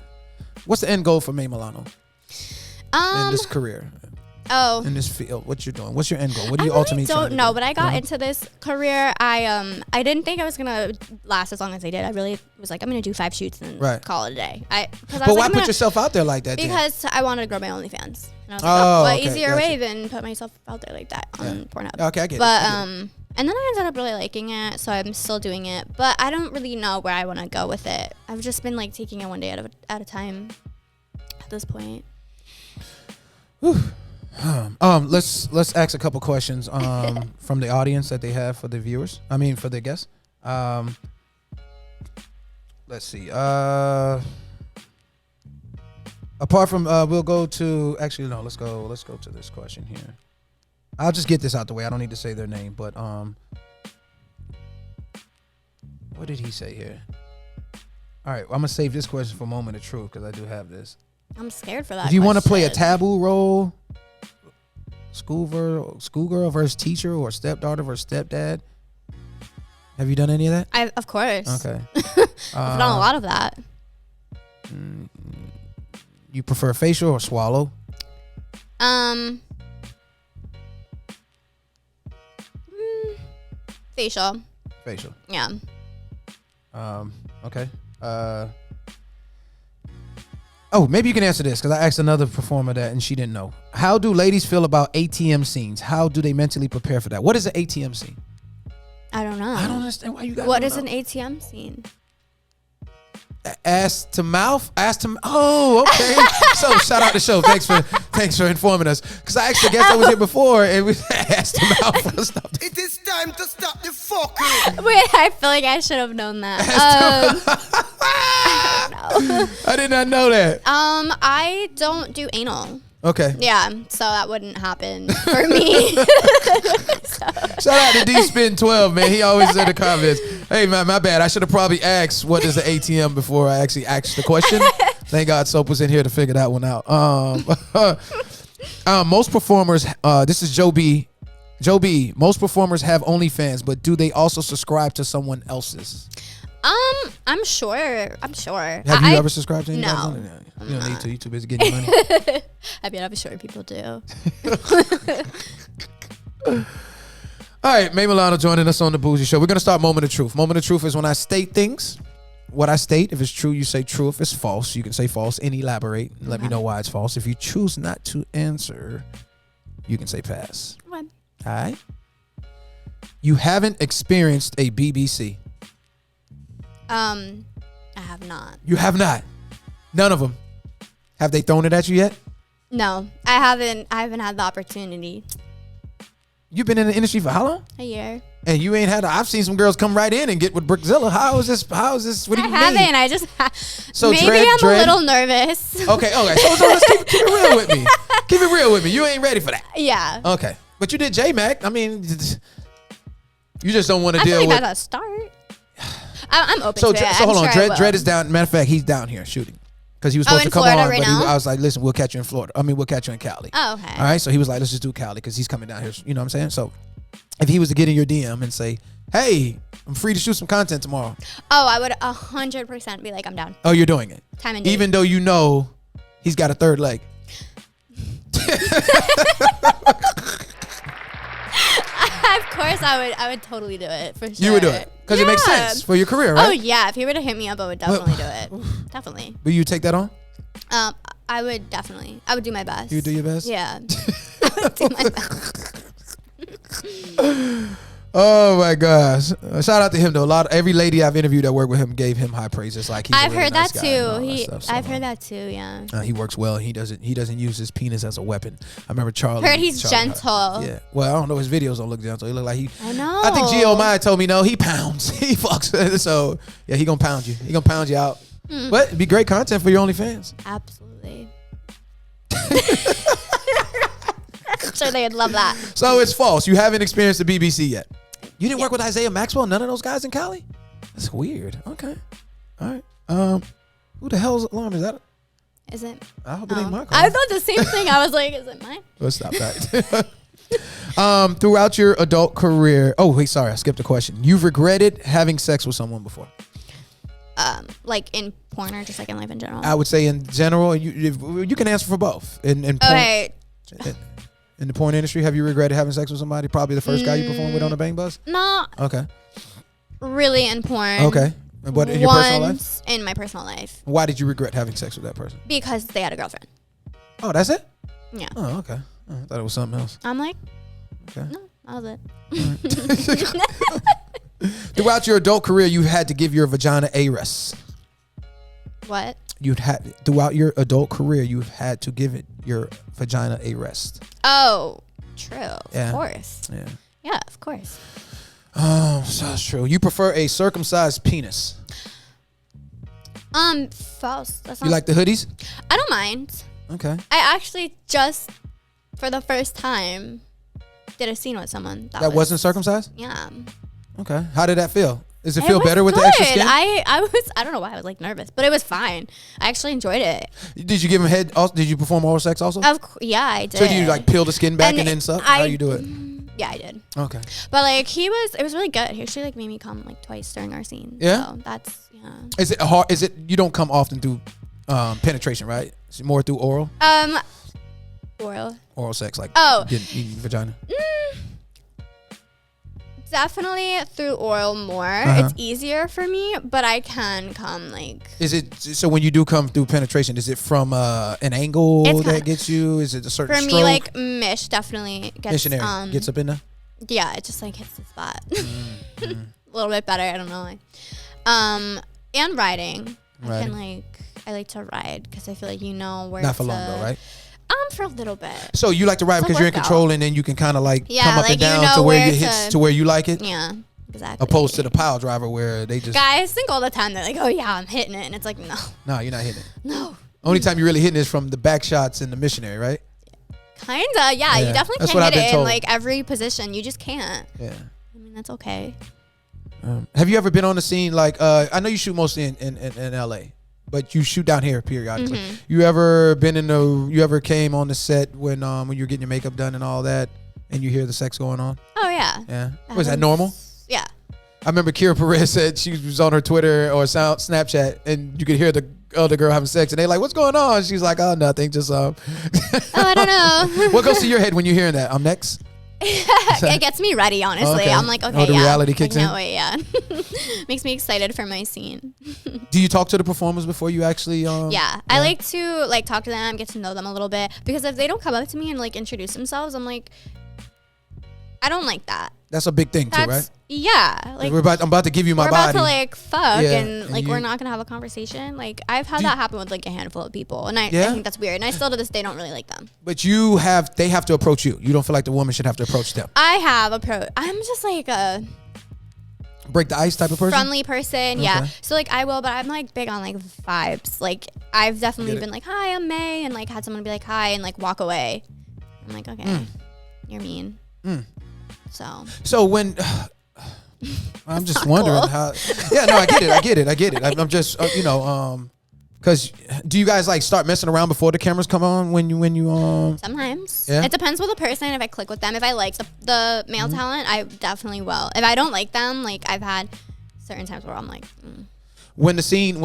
What's the end goal for May Milano in this career? in this field? What you're doing? What's your end goal? What do I you really ultimately trying don't to know, do? but I got into this career. I didn't think I was gonna last as long as I did. I really was like, I'm gonna do 5 shoots and call it a day. But why put yourself out there like that? Because I wanted to grow my OnlyFans. And I was like, what easier way than put myself out there like that on Pornhub? Okay, I get it. But and then I ended up really liking it, so I'm still doing it. But I don't really know where I want to go with it. I've just been like taking it one day at a time at this point. Let's ask a couple questions from the audience that they have for the viewers. I mean, for the guests. Let's see. Apart from we'll go to actually no, let's go to this question here. I'll just get this out the way. I don't need to say their name, but what did he say here? All right, I'm gonna save this question for moment of truth because I do have this. I'm scared for that. If you want to play a taboo role, schoolgirl versus teacher, or stepdaughter versus stepdad, have you done any of that? Of course. Okay. I've done a lot of that. You prefer facial or swallow? Facial. Facial. Yeah. Okay. Oh, maybe you can answer this because I asked another performer that and she didn't know. How do ladies feel about ATM scenes? How do they mentally prepare for that? What is an ATM scene? I don't know. I don't understand why you guys. What is an ATM scene? Ass to mouth, oh, okay. So shout out the show. Thanks for informing us. Because I actually guess I was here before and we ass to mouth stuff. It is time to stop the fuckery. Wait, I feel like I should have known that. I don't know. I did not know that. I don't do anal. Okay. Yeah, so that wouldn't happen for me. Shout out to D-Spin12, man. He always said in the comments, hey, man, my bad. I should have probably asked what is the ATM before I actually asked the question. Thank God Soap was in here to figure that one out. Most performers, this is Joe B. Joe B, most performers have OnlyFans, but do they also subscribe to someone else's? I'm sure. Have you ever subscribed to anybody? No. You don't need to. You're too busy getting your money. I mean, I'm sure people do. All right, May Milano joining us on the Bougie Show. We're going to start Moment of Truth. Moment of Truth is when I state things. What I state, if it's true, you say true. If it's false, you can say false and elaborate. And let me know why it's false. If you choose not to answer, you can say pass. What? All right. You haven't experienced a BBC. I have not. You have not. None of them. Have they thrown it at you yet? No, I haven't had the opportunity. You've been in the industry for how long? A year. And you ain't had. I've seen some girls come right in and get with Brickzilla. How is this? What do you mean? I haven't. I just. So maybe I'm a little nervous. Okay. So let's keep it real with me. Keep it real with me. You ain't ready for that. Yeah. Okay. But you did J-Mac. I mean, you just don't want to deal with. I with. feel like that's a start. I'm open to it. So hold on. Dredd is down. Matter of fact, he's down here shooting. Because he was supposed to come Florida on, right but now? I was like, listen, we'll catch you in Florida. I mean, we'll catch you in Cali. Oh, okay. All right. So he was like, let's just do Cali because he's coming down here. You know what I'm saying? So if he was to get in your DM and say, hey, I'm free to shoot some content tomorrow. Oh, I would 100% be like, I'm down. Oh, you're doing it. Time and date. Even though you know he's got a third leg. Of course, I would totally do it for sure. You would do it because it makes sense for your career, right? Oh yeah, if he were to hit me up, I would definitely do it. Definitely. Will you take that on? I would definitely. I would do my best. You would do your best? Yeah. I would do my best. Oh my gosh! Shout out to him though. Every lady I've interviewed that worked with him gave him high praises. Like he's I've a really heard nice that guy and all too. that stuff, so, I've heard that too. Yeah. He works well. He doesn't use his penis as a weapon. I remember Charlie. Heard he's gentle. Yeah. Well, I don't know. His videos don't look gentle. He look like he. I know. I think Gio Mai told me no. He pounds. He fucks. So yeah, he gonna pound you. He gonna pound you out. But it'd be great content for your OnlyFans. Absolutely. I'm sure they'd love that. So it's false. You haven't experienced the BBC yet. You didn't work with Isaiah Maxwell? None of those guys in Cali? That's weird. Okay. All right. Who the hell's alarm is that? Is it? I hope it ain't my car. I thought the same thing. I was like, is it mine? Let's stop that. Throughout your adult career. Oh, wait, sorry. I skipped a question. You've regretted having sex with someone before? Like in porn or just like in life in general? I would say in general. You can answer for both. In porn. Okay. In the porn industry, have you regretted having sex with somebody? Probably the first guy you performed with on the Bang Bus? Not Okay. really in porn. Okay. And what in your personal life? Once in my personal life. Why did you regret having sex with that person? Because they had a girlfriend. Oh, that's it? Yeah. Oh, okay. Oh, I thought it was something else. I'm like, Okay. no, that was it. Throughout your adult career, you had to give your vagina a rest. What? Throughout your adult career, you've had to give it your vagina a rest. Oh, true. Yeah. Of course. Yeah. Yeah, of course. Oh, so that's true. You prefer a circumcised penis? False. That's You like the hoodies? I don't mind. Okay. I actually just, for the first time, did a scene with someone That wasn't circumcised? Yeah. Okay. How did that feel? Does it It feel was better with good. the extra skin? I don't know why I was like nervous, but it was fine. I actually enjoyed it. Did you give him head? Did you perform oral sex also? Yeah, I did. So do you like peel the skin back and then suck? How do you do it? Yeah, I did. Okay. But like it was really good. He actually like made me come like twice during our scene. Yeah? So that's Is it hard? Is it you don't come often through penetration, right? Is it more through oral? Oral sex, like eating vagina. Definitely through oral more. It's easier for me, but I can come like. Is it so when you do come through penetration? Is it from an angle that gets you? Is it a certain for stroke? me? Like Mish definitely gets missionary gets up in there. Yeah, it just like hits the spot a little bit better. I don't know why. And riding. I like to ride because I feel like where. Not for long though, right? For a little bit. So you like to ride because you're in control, and then you can kind of like come up and down to where it hits to where you like it. Yeah, exactly. Opposed to the pile driver where they just guys think all the time they're like, oh yeah, I'm hitting it, and it's like no, you're not hitting it. No. Only time you're really hitting is from the back shots in the missionary, right? Kinda, yeah. You definitely can't hit it in like every position. You just can't. Yeah. I mean that's okay. Have you ever been on the scene like I know you shoot mostly in LA, but you shoot down here periodically. You ever came on the set when you're getting your makeup done and all that, and you hear the sex going on? Oh yeah. Yeah. Was that normal? Yeah. I remember Kira Perez said she was on her Twitter or Snapchat, and you could hear the other girl having sex, and they're like, "What's going on?" She's like, "Oh, nothing, just Oh, I don't know. What goes through your head when you're hearing that? I'm next. It gets me ready, honestly. Okay. I'm like, okay, the reality kicks in. No way, yeah. Makes me excited for my scene. Do you talk to the performers before you actually? Yeah, I like to like talk to them, get to know them a little bit, because if they don't come up to me and like introduce themselves, I'm like, I don't like that. That's a big thing too, right? Yeah, like I'm about to give you my we're body. about to like fuck, Yeah, and like we're not gonna have a conversation. Like I've had that happen with like a handful of people, and I think that's weird. And I still to this day don't really like them. But they have to approach you. You don't feel like the woman should have to approach them. I have approach. I'm just like a break the ice type of person. Friendly person, yeah. So like I will, but I'm like big on like vibes. Like I've definitely been like, "Hi, I'm May," and like had someone be like, "Hi," and like walk away. I'm like, okay, you're mean. So when I'm just wondering how. Yeah, no, I get it. I'm just because do you guys like start messing around before the cameras come on when you Sometimes. Yeah? It depends with the person. If I click with them, if I like the male talent, I definitely will. If I don't like them, like I've had certain times where I'm like. When the scene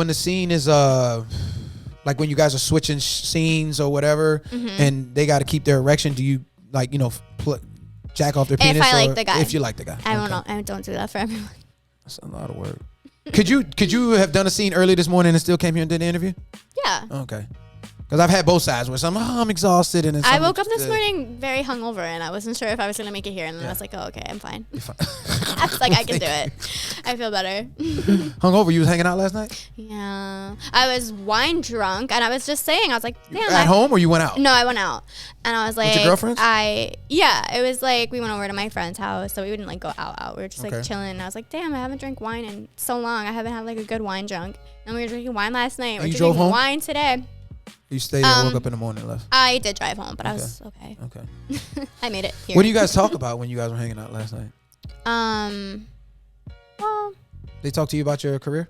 is like when you guys are switching scenes or whatever, and they got to keep their erection, do you like jack off their penis? If I like the guy. If you like the guy. I don't know. I don't do that for everyone. That's a lot of work. Could you have done a scene early this morning and still came here and did the interview? Yeah. Okay. Because I've had both sides where I'm exhausted and then I woke up this morning very hungover and I wasn't sure if I was gonna make it here, and then I was like, oh okay, I'm fine. I was like, I can do it. I feel better. Hungover? You was hanging out last night? Yeah, I was wine drunk, and I was just saying, I was like, damn. At home or you went out? No, I went out, and I was like, with your girlfriends? It was like we went over to my friend's house, so we wouldn't like go out. We were just like chilling. And I was like, damn, I haven't drank wine in so long. I haven't had like a good wine drunk. And we were drinking wine last night. You drove home? Wine today. You stayed and woke up in the morning and left? I did drive home, but I was okay. Okay. I made it here. What do you guys talk about when you guys were hanging out last night? Well, they talk to you about your career?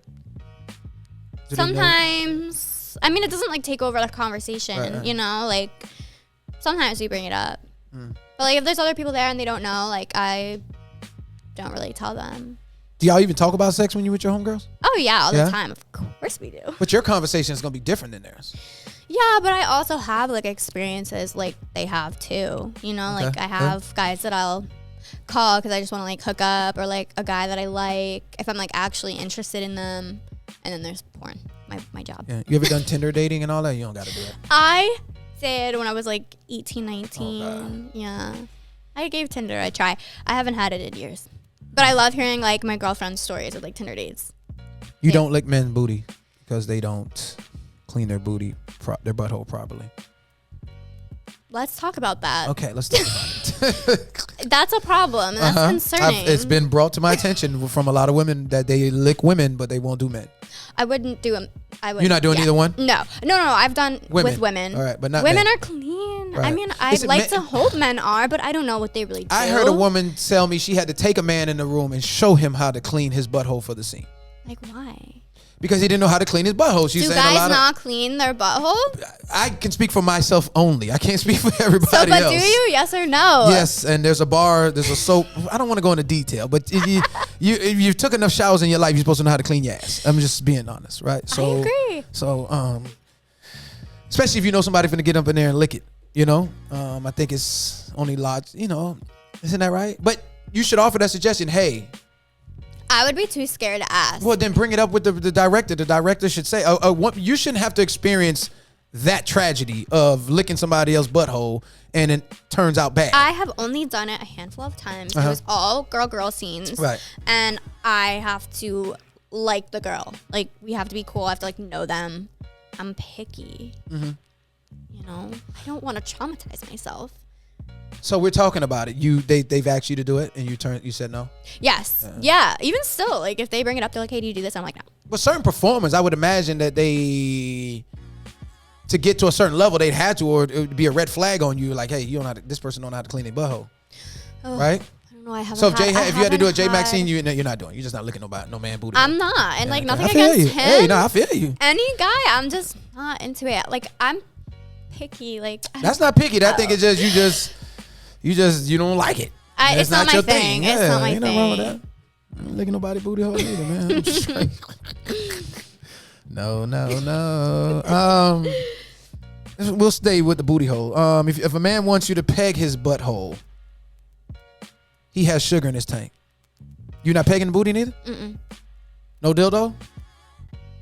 Sometimes. I mean, it doesn't like take over the conversation, right. you know? Like, sometimes we bring it up. But like, if there's other people there and they don't know, like, I don't really tell them. Do y'all even talk about sex when you with your homegirls? Oh, yeah, all the time. Of course we do. But your conversation is going to be different than theirs. Yeah, but I also have like experiences like they have too. You know, like I have guys that I'll call because I just want to like hook up, or like a guy that I like if I'm like actually interested in them. And then there's porn, my job. Yeah. You ever done Tinder dating and all that? You don't got to do it. I did when I was like 18, 19. Yeah. I gave Tinder a try. I haven't had it in years. But I love hearing like my girlfriend's stories of like Tinder dates. You don't lick men's booty because they don't clean their booty, their butthole properly. Let's talk about that. Okay, let's talk about it. That's a problem. That's concerning. It's been brought to my attention from a lot of women that they lick women, but they won't do men. I wouldn't do them. You're not doing either one? No. I've done with women. All right, but not women men. are clean. Right. I mean, I'd like to hope men are, but I don't know what they really do. I heard a woman tell me she had to take a man in the room and show him how to clean his butthole for the scene. Like, why? Because he didn't know how to clean his butthole. She's do saying guys a lot not clean their butthole? I can speak for myself only. I can't speak for everybody else. But do you? Yes or no? Yes, and there's a bar, there's a soap. I don't want to go into detail, but if you took enough showers in your life, you're supposed to know how to clean your ass. I'm just being honest, right? So, I agree. So, especially if you know somebody finna get up in there and lick it, you know? I think it's only logical, you know? Isn't that right? But you should offer that suggestion. Hey, I would be too scared to ask. well, then bring it up with the director. The director should say, you shouldn't have to experience that tragedy of licking somebody else's butthole and it turns out bad. I have only done it a handful of times. It was all girl scenes. Right. And I have to like the girl. Like, we have to be cool. I have to, like, know them. I'm picky. Mm-hmm. You know? I don't want to traumatize myself. So we're talking about it. They've asked you to do it, and you said no. Yes. Yeah. Even still, like if they bring it up, they're like, "Hey, do you do this?" I'm like, "No." But certain performers, I would imagine that to get to a certain level, they'd have to, or it would be a red flag on you. Like, hey, you don't know how to, this person don't know how to clean their butthole, right? I don't know. I haven't. So if you had to do a J had- Maxine, you're not doing. You're just not licking no man booty. I'm not, and like nothing I feel against you. him. Hey, no, I feel you. Any guy, I'm just not into it. Like, I'm picky. Like, That's not picky. That thing is just you don't like it. It's not my your thing. It's not my ain't nothing wrong with thing. that. I ain't licking nobody booty hole either, man. I'm just like, no. We'll stay with the booty hole. If a man wants you to peg his butthole, he has sugar in his tank. You not pegging the booty neither? Mm-mm. No dildo?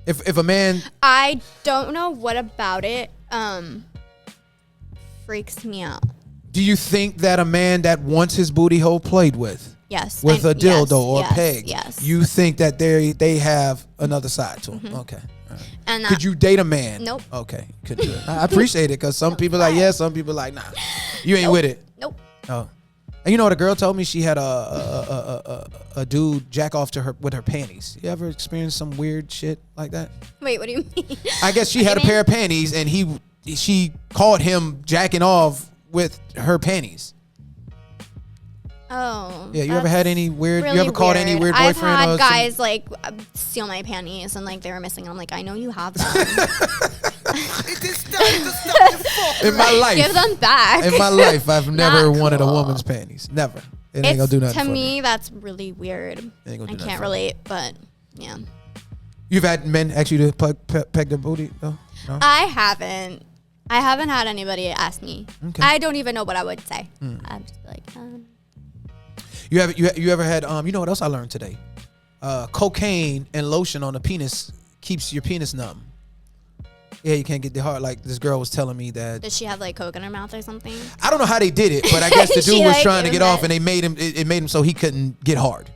If a man, I don't know what about it freaks me out. do you think that a man that wants his booty hole played with Yes. a dildo or yes, peg, yes. you think that they have another side to them? Okay. All right. And Could you date a man? Nope. Okay, couldn't do it. I appreciate it because some people like yes, some people like nah. You ain't with it. Nope. Oh. And you know what a girl told me? She had a dude jack off to her with her panties. You ever experienced some weird shit like that? Wait, what do you mean? I guess she had a pair of panties and she caught him jacking off with her panties. Oh. Yeah, you ever had any weird? Really you ever caught any weird boyfriend? I've had or guys like steal my panties and like they were missing. And I'm like, I know you have them. It is time to stop the fuck. in my life, Give them back. in my life, I've never Not wanted a cool. woman's panties. Never. It ain't gonna do nothing to for me, that's really weird. It ain't gonna do I nothing can't for relate, but yeah. You've had men ask you to peg their booty though? No? I haven't had anybody ask me. Okay. I don't even know what I would say. I'm just like, You ever had you know what else I learned today? Cocaine and lotion on the penis keeps your penis numb. Yeah, you can't get the hard. Like this girl was telling me that. does she have like coke in her mouth or something? I don't know how they did it, but I guess the She, dude was like, trying to get it off, and they made him. It made him so he couldn't get hard.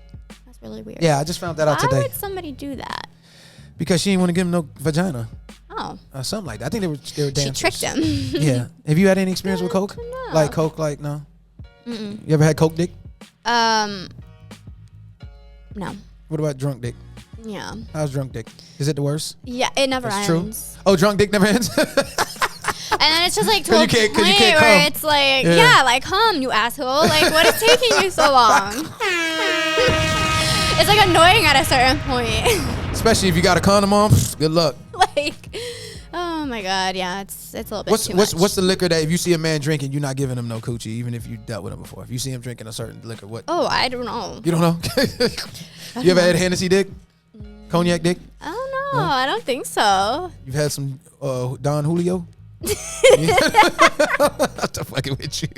That's really weird. Yeah, I just found that out Why today would somebody do that? because she didn't want to give him no vagina, Oh, something like that. I think they were she dancers. tricked him. Yeah. Have you had any experience with coke? No. Like coke? Like no. Mm-mm. You ever had coke dick? No. What about drunk dick? Yeah. How's drunk dick? Is it the worst? Yeah, it never That's ends. true. Oh, drunk dick never ends. And then it's just like to 'Cause a you can't- 'cause point you can't where come. it's like, Yeah. yeah, like come, you asshole. Like, what is taking you so long? It's like annoying at a certain point. Especially if you got a condom on. Good luck. Like, oh my god, yeah, it's a little bit too much. What's the liquor that if you see a man drinking, you're not giving him no coochie, even if you dealt with him before? If you see him drinking a certain liquor, what? Oh, I don't know. You don't know? You ever had Hennessy dick? Cognac dick? I don't know. I don't think so. You've had some Don Julio? I'm fucking with you.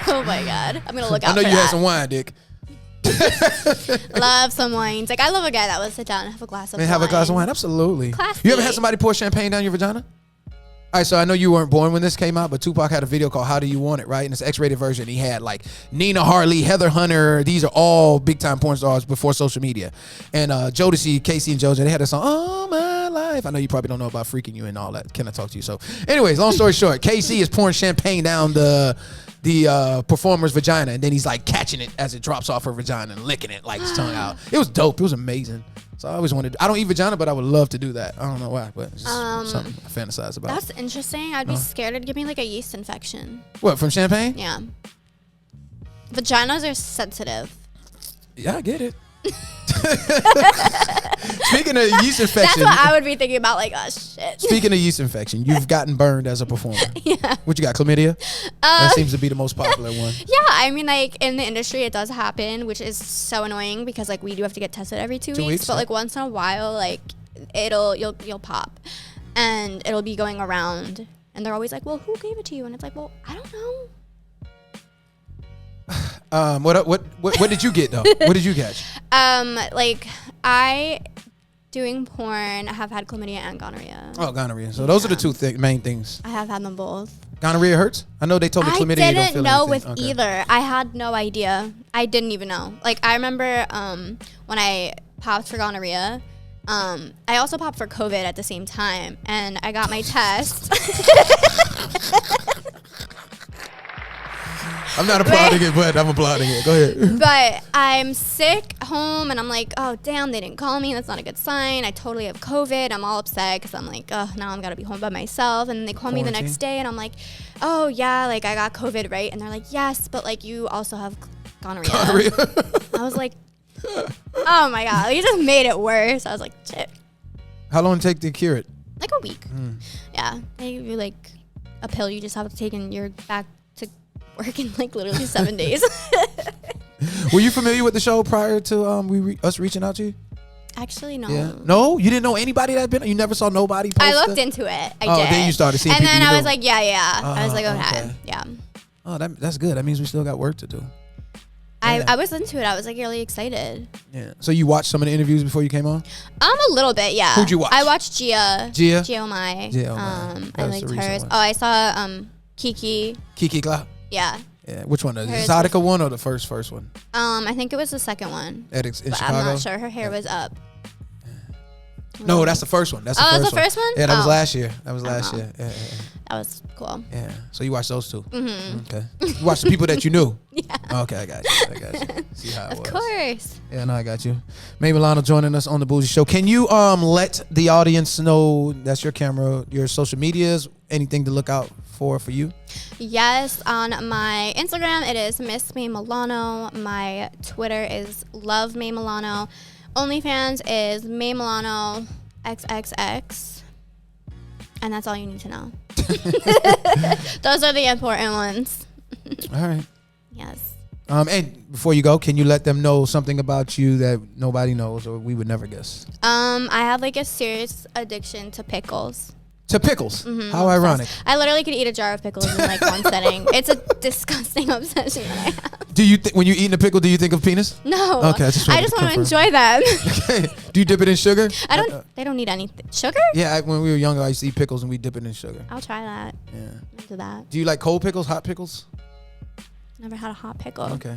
Oh my god, I'm gonna look out. I know for you that. had some wine, Dick. Love some wines. Like I love a guy that would sit down and have a glass of wine. Have a glass of wine. Absolutely. Classy. You ever had somebody pour champagne down your vagina? All right, so I know you weren't born when this came out, but Tupac had a video called "How Do You Want It," right? And it's an X-rated version. He had like Nina Hartley, Heather Hunter. These are all big-time porn stars before social media. And Jodeci, Casey and JoJo, they had a song, "All My Life." I know you probably don't know about freaking you and all that. Can I talk to you? So, anyways, long story short, Casey is pouring champagne down the performer's vagina, and then he's like catching it as it drops off her vagina and licking it like his tongue out. It was dope. It was amazing. So I always wanted. I don't eat vagina, but I would love to do that. I don't know why, but it's just something I fantasize about. That's interesting. I'd be scared it'd give me like a yeast infection. What, from champagne? Yeah. Vaginas are sensitive. Yeah, I get it. Speaking of yeast infection, That's what I would be thinking about. Like, oh shit. speaking of yeast infection, you've gotten burned as a performer. Yeah. What you got? Chlamydia? That seems to be the most popular one. Yeah, I mean, like in the industry, it does happen, which is so annoying because like we do have to get tested every 2 weeks. But like once in a while, like you'll pop, and it'll be going around, and they're always like, "Well, who gave it to you?" And it's like, "Well, I don't know." What did you get though? What did you catch? Like I doing porn, I have had chlamydia and gonorrhea. Oh, gonorrhea. So those are the two main things. I have had them both. Gonorrhea hurts? I know they told me chlamydia I you don't feel didn't know anything. with either. I had no idea. I didn't even know. Like I remember when I popped for gonorrhea, I also popped for COVID at the same time, and I got my test. I'm not applauding it, but I'm applauding it. Go ahead. But I'm sick home, and I'm like, oh, damn, they didn't call me. That's not a good sign. I totally have COVID. I'm all upset because I'm like, oh, now I'm going to be home by myself. And then they call me the next day, and I'm like, oh, yeah, like I got COVID, right? And they're like, yes, but like you also have gonorrhea. I was like, oh, my God. You just made it worse. I was like, shit. How long did it take to cure it? Like a week. Yeah. They give you like a pill you just have to take, and you're back to work in like literally 7 days. Were you familiar with the show prior to us reaching out to you? Actually, no. Yeah. No? You didn't know anybody that had been? You never saw nobody post I looked it? into it. I Oh, did. then you started seeing and people then you I was knew. like, yeah. I was like, okay. Yeah. Oh, that's good. That means we still got work to do. I was into it. I was like really excited. Yeah. So you watched some of the interviews before you came on? A little bit, yeah. Who'd you watch? I watched Gia. Gia? Gia Mae. Gia Mae. I That's liked the recent hers. one. Oh, I saw Kiki. Kiki Cloud? Yeah. Yeah. Which one? The Hers Exotica one or the first one? I think it was the second one. In But Chicago? I'm not sure. Her hair was up. No, that's the first one. That's the Oh, first that's the first one? Yeah, that was Oh. last year. That was last Oh. year. Yeah. That was cool. Yeah. So you watched those two? Mm-hmm. Okay. You watched the people that you knew? Yeah. Okay, I got you. See how it Of was. course. Yeah, no, I got you. May Milano joining us on the Bougie Show. Can you let the audience know, that's your camera, your social medias, anything to look out for you? Yes, on my Instagram, it is Miss May Milano. My Twitter is Love May Milano. OnlyFans is May Milano XXX. And that's all you need to know. Those are the important ones. All right. Yes. And before you go, can you let them know something about you that nobody knows or we would never guess? I have like a serious addiction to pickles. To pickles. How ironic. I literally could eat a jar of pickles in like one setting. It's a disgusting obsession that I have. Do you when you're eating a pickle, do you think of penis? No. Okay, I just want to confirm. enjoy them. Do you dip it in sugar? They don't need anything. Sugar? Yeah, when we were younger, I used to eat pickles and we dip it in sugar. I'll try that. Yeah. Into that. Do you like cold pickles, hot pickles? Never had a hot pickle. Okay.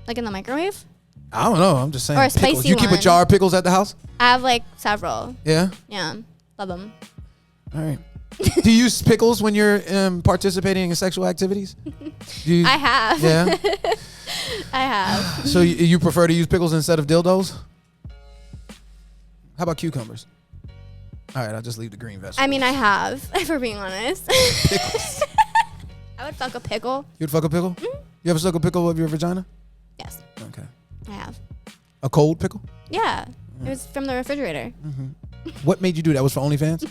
Like in the microwave? I don't know. I'm just saying. Or a pickles. spicy You keep a one. jar of pickles at the house? I have like several. Yeah. Yeah. Love them. All right. Do you use pickles when you're participating in sexual activities? I have. Yeah. I have. So you prefer to use pickles instead of dildos? How about cucumbers? All right, I'll just leave the green vegetables. I mean, I have, if we're being honest. Pickles. I would fuck a pickle. You'd fuck a pickle? You ever suck a pickle of your vagina? Yes, Okay. I have. A cold pickle? Yeah. It was from the refrigerator. What made you do that? Was for OnlyFans?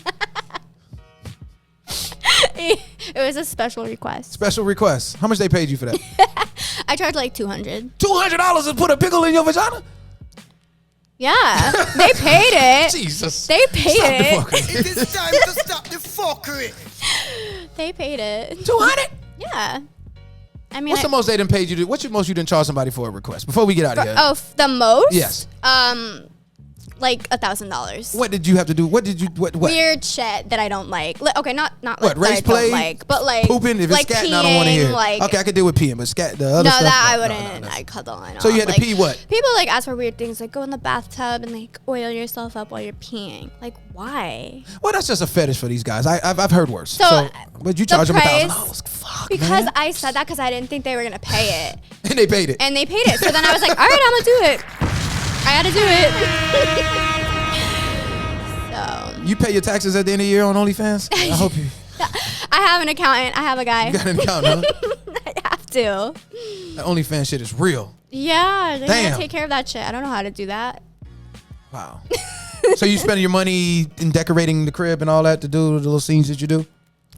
It was a special request. Special request. How much they paid you for that? I charged like $200. $200 to put a pickle in your vagina? Yeah, they paid it. Jesus. They paid Stop the it. fuckery. It is time to stop the fuckery. They paid it. 200? Yeah. I mean, What's the most they done paid you to? What's the most you done charge somebody for a request? Before we get out of here. the most? Yes. Like $1,000. What did you have to do? What did you, what? Weird shit that I don't like. Okay, not What, like race that I play? don't like, but like Pooping? If it's like scatting, I don't want to peeing, hear. Like, Okay, I could deal with peeing, but scat, the other no, stuff. that I no, wouldn't. no. I cuddle and all. So you had to Like, pee what? People like ask for weird things, like go in the bathtub and like oil yourself up while you're peeing. Like, why? Well, that's just a fetish for these guys. I've heard worse. So, but you the charge them price- $1,000. Fuck, Because man. I said that because I didn't think they were gonna pay it, And they paid it. and they paid it. So then I was like, all right, I'm gonna do it. I had to do it. So You pay your taxes at the end of the year on OnlyFans? I hope you. I have an accountant. I have a guy. You got an account, huh? I have to. That OnlyFans shit is real. Yeah, they Damn. gotta take care of that shit. I don't know how to do that. Wow. So you spending your money in decorating the crib and all that to do the little scenes that you do?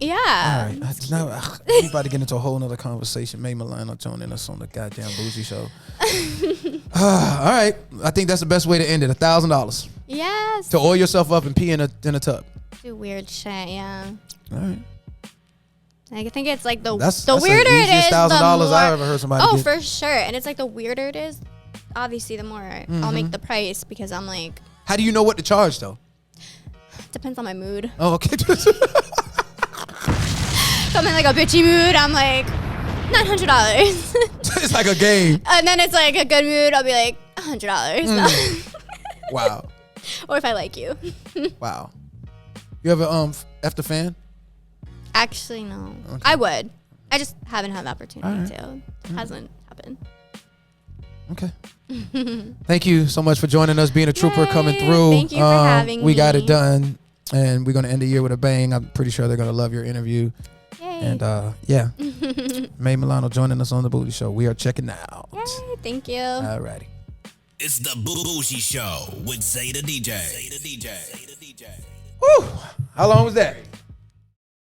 Yeah. All right. Now, we about to get into a whole nother conversation. May Milano joining us on the goddamn Bougie show. All right. I think that's the best way to end it. $1,000 Yes. to oil yourself up and pee in a tub. Do weird shit. Yeah. All right. I think it's like the That's weirder the it easiest is, the $1,000 more. I've ever heard somebody Oh, get. for sure. And it's like the weirder it is, obviously the more I'll make the price because I'm like, How do you know what to charge though? depends on my mood. Oh, okay. If I'm in like a bitchy mood, I'm like $900. It's like a game. And then it's like a good mood, I'll be like $100. Wow. Or if I like you. Wow. You ever F the fan? Actually, no. Okay. I would. I just haven't had the opportunity All to. Hasn't happened. Okay. Thank you so much for joining us, being a trooper, Yay. coming through. Thank you for having we got me. it done, and we're gonna end the year with a bang. I'm pretty sure they're gonna love your interview. Yay. And yeah, May Milano joining us on the Booty Show. We are checking out. Yay. Thank you. Alrighty. It's the Bougie Show with Zeta DJ. Woo! How long was that?